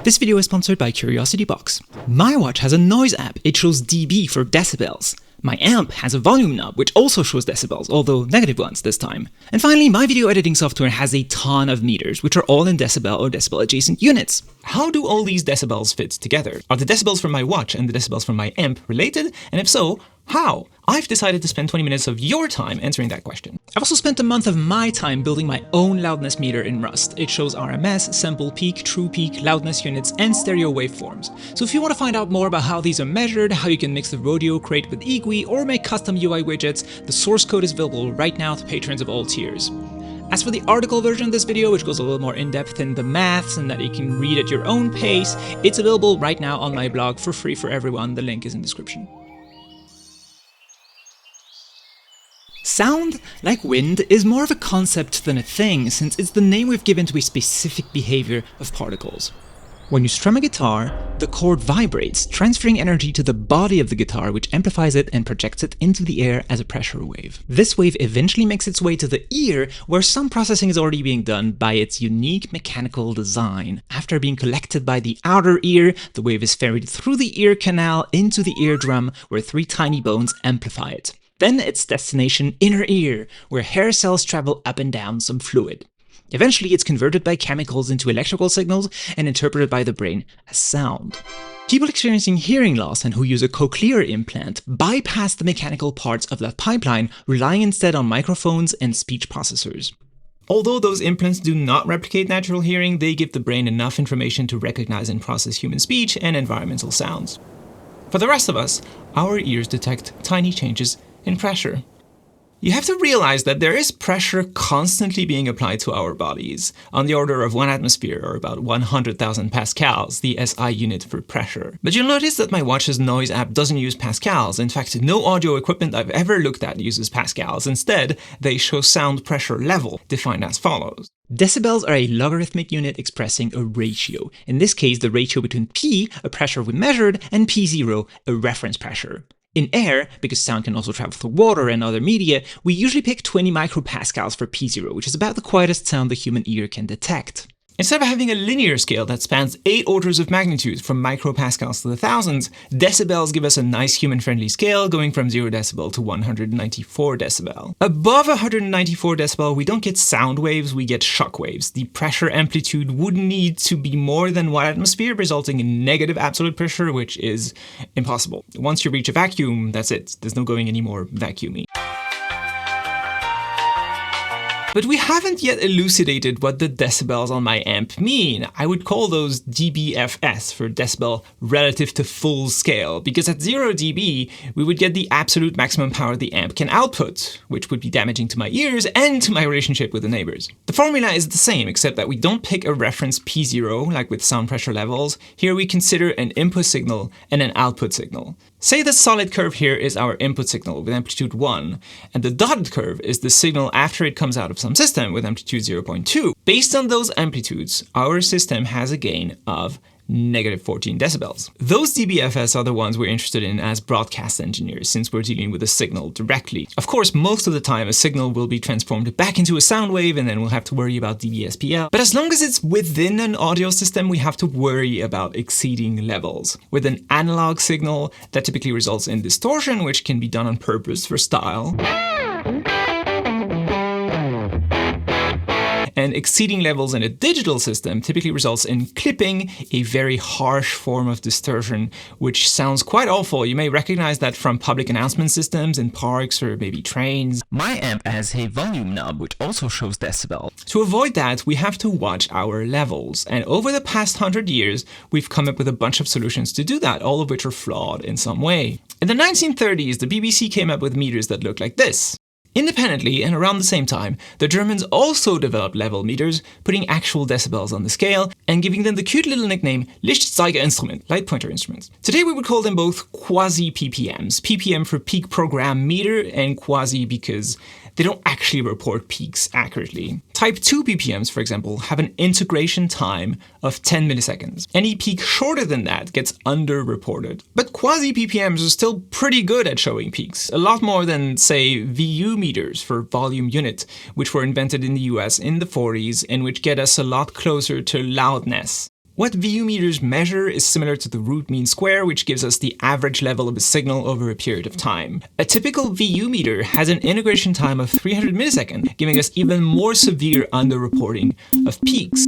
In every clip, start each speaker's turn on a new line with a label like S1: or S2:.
S1: This video is sponsored by CuriosityBox. My watch has a noise app, it shows dB for decibels. My amp has a volume knob, which also shows decibels, although negative ones this time. And finally, my video editing software has a ton of meters, which are all in decibel or decibel adjacent units. How do all these decibels fit together? Are the decibels from my watch and the decibels from my amp related? And if so, how? I've decided to spend 20 minutes of your time answering that question. I've also spent a month of my time building my own loudness meter in Rust. It shows RMS, sample peak, true peak, loudness units, and stereo waveforms. So if you want to find out more about how these are measured, how you can mix the rodeo crate with Equi, or make custom UI widgets, the source code is available right now to patrons of all tiers. As for the article version of this video, which goes a little more in-depth in the maths and that you can read at your own pace, it's available right now on my blog for free for everyone. The link is in the description. Sound, like wind, is more of a concept than a thing, since it's the name we've given to a specific behavior of particles. When you strum a guitar, the cord vibrates, transferring energy to the body of the guitar, which amplifies it and projects it into the air as a pressure wave. This wave eventually makes its way to the ear, where some processing is already being done by its unique mechanical design. After being collected by the outer ear, the wave is ferried through the ear canal into the eardrum, where 3 tiny bones amplify it. Then its destination, inner ear, where hair cells travel up and down some fluid. Eventually, it's converted by chemicals into electrical signals and interpreted by the brain as sound. People experiencing hearing loss and who use a cochlear implant bypass the mechanical parts of that pipeline, relying instead on microphones and speech processors. Although those implants do not replicate natural hearing, they give the brain enough information to recognize and process human speech and environmental sounds. For the rest of us, our ears detect tiny changes in pressure. You have to realize that there is pressure constantly being applied to our bodies, on the order of 1 atmosphere or about 100,000 pascals, the SI unit for pressure. But you'll notice that my watch's noise app doesn't use pascals. In fact, no audio equipment I've ever looked at uses pascals. Instead, they show sound pressure level, defined as follows. Decibels are a logarithmic unit expressing a ratio. In this case, the ratio between P, a pressure we measured, and P0, a reference pressure. In air, because sound can also travel through water and other media, we usually pick 20 micropascals for P0, which is about the quietest sound the human ear can detect. Instead of having a linear scale that spans 8 orders of magnitude from micropascals to the thousands, decibels give us a nice human-friendly scale going from 0 decibel to 194 decibel. Above 194 decibel, we don't get sound waves, we get shock waves. The pressure amplitude would need to be more than 1 atmosphere, resulting in negative absolute pressure, which is impossible. Once you reach a vacuum, that's it. There's no going any more vacuumy. But we haven't yet elucidated what the decibels on my amp mean. I would call those dBFS for decibel relative to full scale, because at 0 dB, we would get the absolute maximum power the amp can output, which would be damaging to my ears and to my relationship with the neighbors. The formula is the same, except that we don't pick a reference P0, like with sound pressure levels. Here we consider an input signal and an output signal. Say the solid curve here is our input signal with amplitude 1, and the dotted curve is the signal after it comes out of some system with amplitude 0.2. Based on those amplitudes, our system has a gain of negative 14 decibels. Those dBFS are the ones we're interested in as broadcast engineers, since we're dealing with a signal directly. Of course, most of the time a signal will be transformed back into a sound wave and then we'll have to worry about dBSPL. But as long as it's within an audio system, we have to worry about exceeding levels. With an analog signal, that typically results in distortion, which can be done on purpose for style. And exceeding levels in a digital system typically results in clipping, a very harsh form of distortion, which sounds quite awful. You may recognize that from public announcement systems in parks or maybe trains. My amp has a volume knob, which also shows decibel. To avoid that, we have to watch our levels. And over the past 100 years, we've come up with a bunch of solutions to do that, all of which are flawed in some way. In the 1930s, the BBC came up with meters that look like this. Independently, and around the same time, the Germans also developed level meters, putting actual decibels on the scale, and giving them the cute little nickname Lichtzeiger-Instrument, light pointer instruments. Today we would call them both Quasi-PPMs, PPM for peak program meter, and quasi because they don't actually report peaks accurately. Type 2 PPMs, for example, have an integration time of 10 milliseconds. Any peak shorter than that gets underreported. But Quasi-PPMs are still pretty good at showing peaks, a lot more than, say, VU meters for volume unit, which were invented in the US in the 40s and which get us a lot closer to loudness.
S2: What VU meters measure is similar to the root mean square, which gives us the average level of a signal over a period of time. A typical VU meter has an integration time of 300 milliseconds, giving us even more severe underreporting of peaks.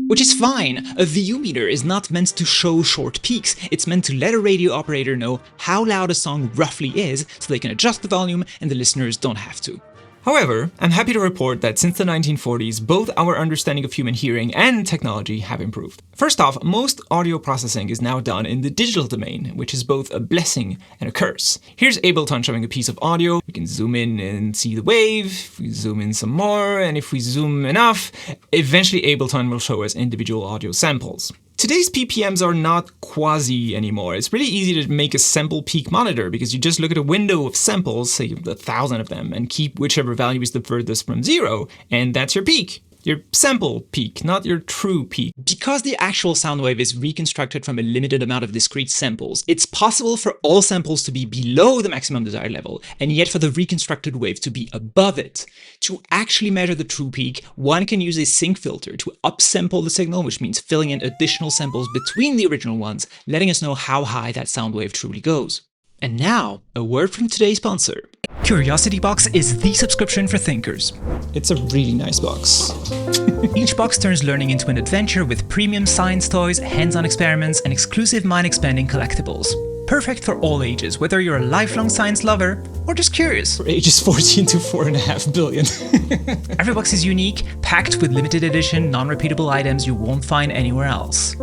S1: Which is fine. A VU meter is not meant to show short peaks. It's meant to let a radio operator know how loud a song roughly is, so they can adjust the volume and the listeners don't have to.
S2: However, I'm happy to report that since the 1940s, both our understanding of human hearing and technology have improved. First off, most audio processing is now done in the digital domain, which is both a blessing and a curse. Here's Ableton showing a piece of audio. We can zoom in and see the wave. If we zoom in some more, and if we zoom enough, eventually Ableton will show us individual audio samples. Today's PPMs are not quasi anymore. It's really easy to make a sample peak monitor because you just look at a window of samples, say 1,000 of them, and keep whichever value is the furthest from 0, and that's your peak. Your sample peak, not your true peak.
S1: Because the actual sound wave is reconstructed from a limited amount of discrete samples, it's possible for all samples to be below the maximum desired level, and yet for the reconstructed wave to be above it. To actually measure the true peak, one can use a sync filter to upsample the signal, which means filling in additional samples between the original ones, letting us know how high that sound wave truly goes. And now, a word from today's sponsor. CuriosityBox is the subscription for thinkers.
S2: It's a really nice box.
S1: Each box turns learning into an adventure with premium science toys, hands-on experiments, and exclusive mind-expanding collectibles. Perfect for all ages, whether you're a lifelong science lover or just curious.
S2: For ages 14 to 4.5 billion.
S1: Every box is unique, packed with limited edition, non-repeatable items you won't find anywhere else.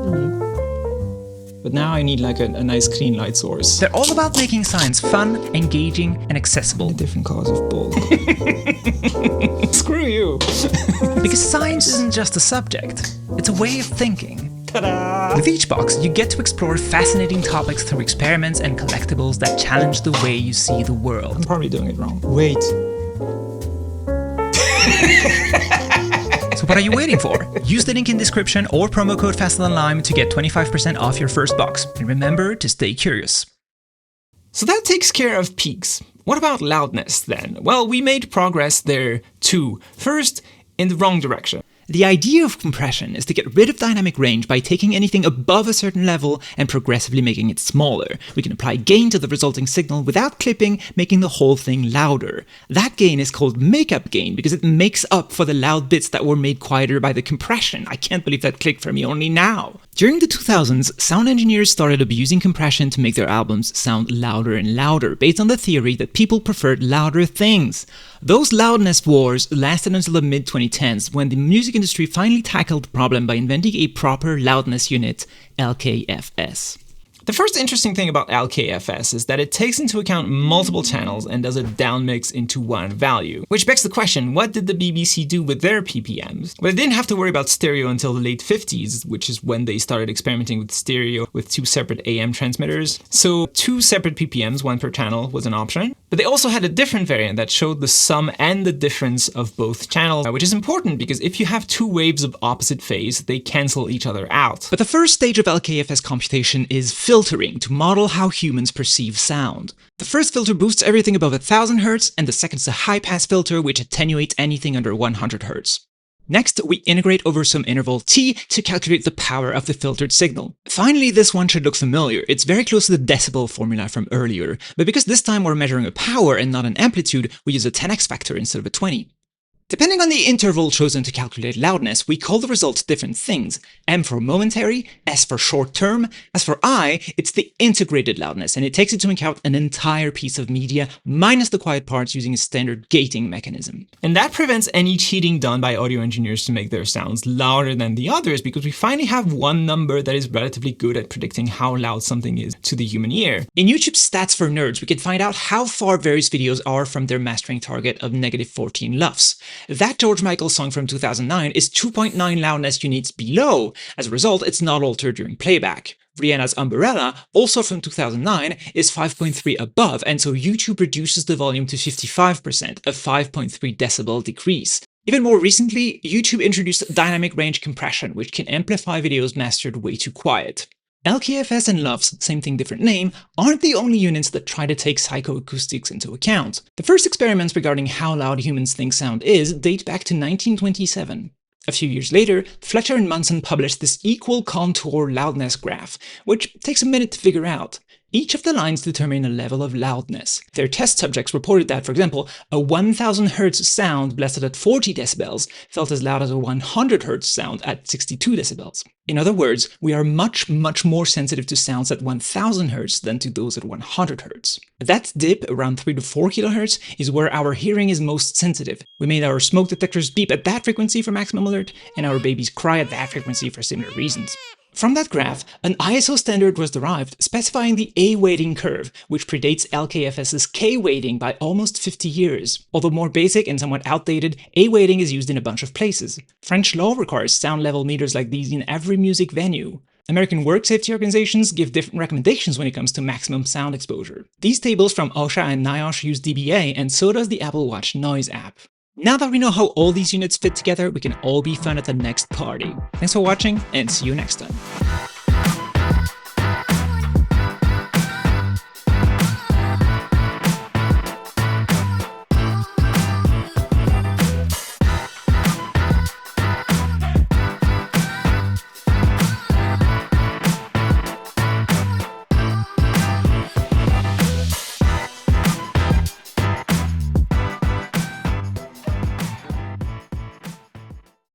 S2: But now I need like a nice clean light source.
S1: They're all about making science fun, engaging, and accessible.
S2: A different cause of bulk. Screw you.
S1: Because science isn't just a subject, it's a way of thinking.
S2: Ta-da!
S1: With each box, you get to explore fascinating topics through experiments and collectibles that challenge the way you see the world.
S2: I'm probably doing it wrong. Wait.
S1: So what are you waiting for? Use the link in description or promo code FASTLANDLIME to get 25% off your first box. And remember to stay curious.
S2: So that takes care of peaks. What about loudness then? Well, we made progress there too. First, in the wrong direction.
S1: The idea of compression is to get rid of dynamic range by taking anything above a certain level and progressively making it smaller. We can apply gain to the resulting signal without clipping, making the whole thing louder. That gain is called makeup gain because it makes up for the loud bits that were made quieter by the compression. I can't believe that clicked for me only now. During the 2000s, sound engineers started abusing compression to make their albums sound louder and louder, based on the theory that people preferred louder things. Those loudness wars lasted until the mid-2010s, when the music industry finally tackled the problem by inventing a proper loudness unit, LKFS.
S2: The first interesting thing about LKFS is that it takes into account multiple channels and does a downmix into one value. Which begs the question, what did the BBC do with their PPMs? Well, they didn't have to worry about stereo until the late 50s, which is when they started experimenting with stereo with 2 separate AM transmitters. So 2 separate PPMs, 1 per channel, was an option. But they also had a different variant that showed the sum and the difference of both channels, which is important because if you have 2 waves of opposite phase, they cancel each other out.
S1: But the first stage of LKFS computation is filtering to model how humans perceive sound. The first filter boosts everything above 1000 Hz, and the second is a high-pass filter which attenuates anything under 100 Hz. Next, we integrate over some interval t to calculate the power of the filtered signal. Finally, this one should look familiar. It's very close to the decibel formula from earlier, but because this time we're measuring a power and not an amplitude, we use a 10x factor instead of a 20. Depending on the interval chosen to calculate loudness, we call the result different things. M for momentary, S for short term. As for I, it's the integrated loudness, and it takes into account an entire piece of media, minus the quiet parts, using a standard gating mechanism.
S2: And that prevents any cheating done by audio engineers to make their sounds louder than the others, because we finally have one number that is relatively good at predicting how loud something is to the human ear.
S1: In YouTube's Stats for Nerds, we can find out how far various videos are from their mastering target of -14 LUFS. That George Michael song from 2009 is 2.9 loudness units below. As a result, it's not altered during playback. Rihanna's Umbrella, also from 2009, is 5.3 above, and so YouTube reduces the volume to 55%, a 5.3 decibel decrease. Even more recently, YouTube introduced dynamic range compression, which can amplify videos mastered way too quiet. LKFS and LUFS, same thing different name, aren't the only units that try to take psychoacoustics into account. The first experiments regarding how loud humans think sound is date back to 1927. A few years later, Fletcher and Munson published this equal contour loudness graph, which takes a minute to figure out. Each of the lines determine a level of loudness. Their test subjects reported that, for example, a 1000 Hz sound blasted at 40 decibels felt as loud as a 100 Hz sound at 62 decibels. In other words, we are much more sensitive to sounds at 1000 Hz than to those at 100 Hz. That dip, around 3 to 4 kHz, is where our hearing is most sensitive. We made our smoke detectors beep at that frequency for maximum alert, and our babies cry at that frequency for similar reasons. From that graph, an ISO standard was derived specifying the A weighting curve, which predates LKFS's K weighting by almost 50 years. Although more basic and somewhat outdated, A weighting is used in a bunch of places. French law requires sound level meters like these in every music venue. American work safety organizations give different recommendations when it comes to maximum sound exposure. These tables from OSHA and NIOSH use dBA, and so does the Apple Watch Noise app. Now that we know how all these units fit together, we can all be fun at the next party. Thanks for watching, and see you next time.